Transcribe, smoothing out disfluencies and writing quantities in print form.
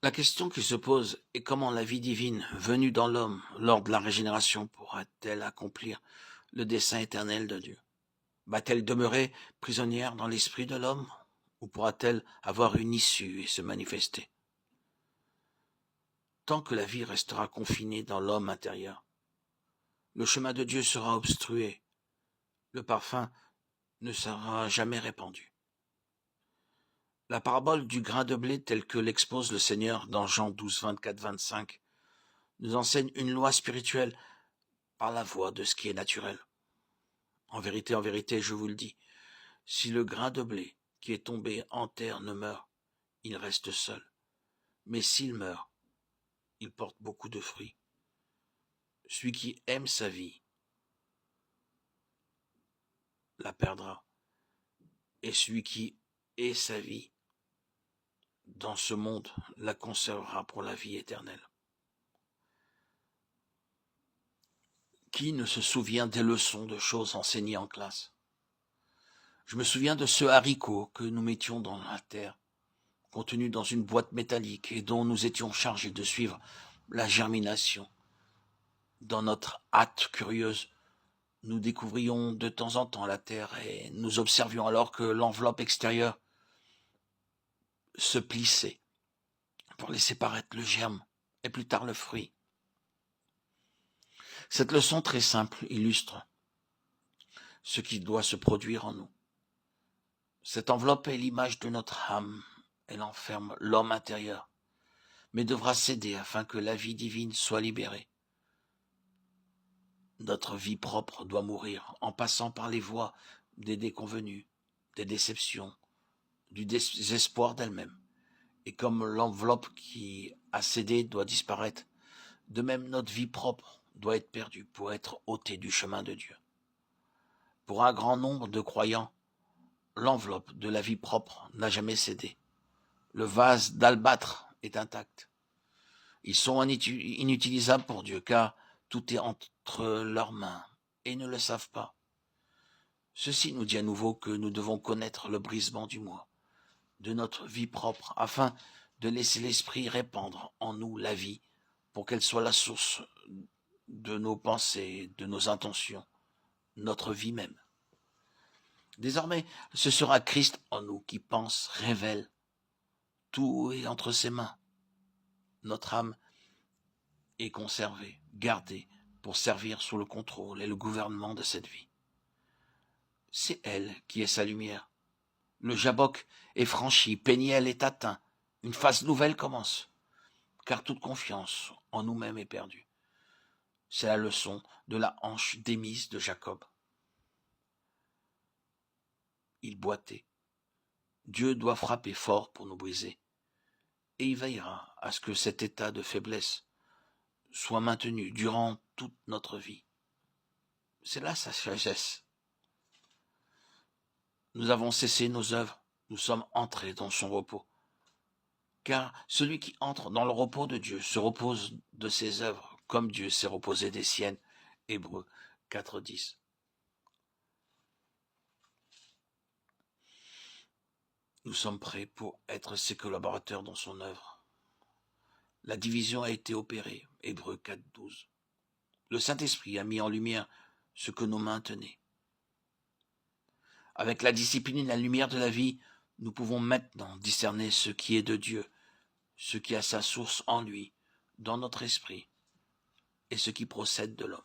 La question qui se pose est comment la vie divine, venue dans l'homme lors de la régénération, pourra-t-elle accomplir le dessein éternel de Dieu? Va-t-elle demeurer prisonnière dans l'esprit de l'homme ou pourra-t-elle avoir une issue et se manifester? Tant que la vie restera confinée dans l'homme intérieur, le chemin de Dieu sera obstrué, le parfum ne sera jamais répandu. La parabole du grain de blé telle que l'expose le Seigneur dans Jean 12, 24, 25 nous enseigne une loi spirituelle par la voie de ce qui est naturel. En vérité, je vous le dis, si le grain de blé qui est tombé en terre ne meurt, il reste seul. Mais s'il meurt, il porte beaucoup de fruits. Celui qui aime sa vie la perdra. Et celui qui est sa vie dans ce monde la conservera pour la vie éternelle. Qui ne se souvient des leçons de choses enseignées en classe? Je me souviens de ce haricot que nous mettions dans la terre, contenu dans une boîte métallique et dont nous étions chargés de suivre la germination. Dans notre hâte curieuse, nous découvrions de temps en temps la terre et nous observions alors que l'enveloppe extérieure se plissait pour laisser paraître le germe et plus tard le fruit. Cette leçon très simple illustre ce qui doit se produire en nous. Cette enveloppe est l'image de notre âme. Elle enferme l'homme intérieur, mais devra céder afin que la vie divine soit libérée. Notre vie propre doit mourir en passant par les voies des déconvenues, des déceptions, du désespoir d'elle-même. Et comme l'enveloppe qui a cédé doit disparaître, de même notre vie propre doit être perdue pour être ôtée du chemin de Dieu. Pour un grand nombre de croyants, l'enveloppe de la vie propre n'a jamais cédé. Le vase d'albâtre est intact. Ils sont inutilisables pour Dieu, car tout est entre leurs mains, et ils ne le savent pas. Ceci nous dit à nouveau que nous devons connaître le brisement du moi, de notre vie propre, afin de laisser l'Esprit répandre en nous la vie, pour qu'elle soit la source de nos pensées, de nos intentions, notre vie même. Désormais, ce sera Christ en nous qui pense, révèle, tout est entre ses mains. Notre âme est conservée, gardée, pour servir sous le contrôle et le gouvernement de cette vie. C'est elle qui est sa lumière. Le Jabbok est franchi, Péniel est atteint, une phase nouvelle commence, car toute confiance en nous-mêmes est perdue. C'est la leçon de la hanche démise de Jacob. Il boitait. Dieu doit frapper fort pour nous briser, et il veillera à ce que cet état de faiblesse soit maintenu durant toute notre vie. C'est là sa sagesse. Nous avons cessé nos œuvres, nous sommes entrés dans son repos. Car celui qui entre dans le repos de Dieu se repose de ses œuvres, comme Dieu s'est reposé des siennes. Hébreux 4:10. Nous sommes prêts pour être ses collaborateurs dans son œuvre. La division a été opérée. Hébreux 4:12. Le Saint-Esprit a mis en lumière ce que nos mains tenaient. Avec la discipline et la lumière de la vie, nous pouvons maintenant discerner ce qui est de Dieu, ce qui a sa source en lui, dans notre esprit, et ce qui procède de l'homme.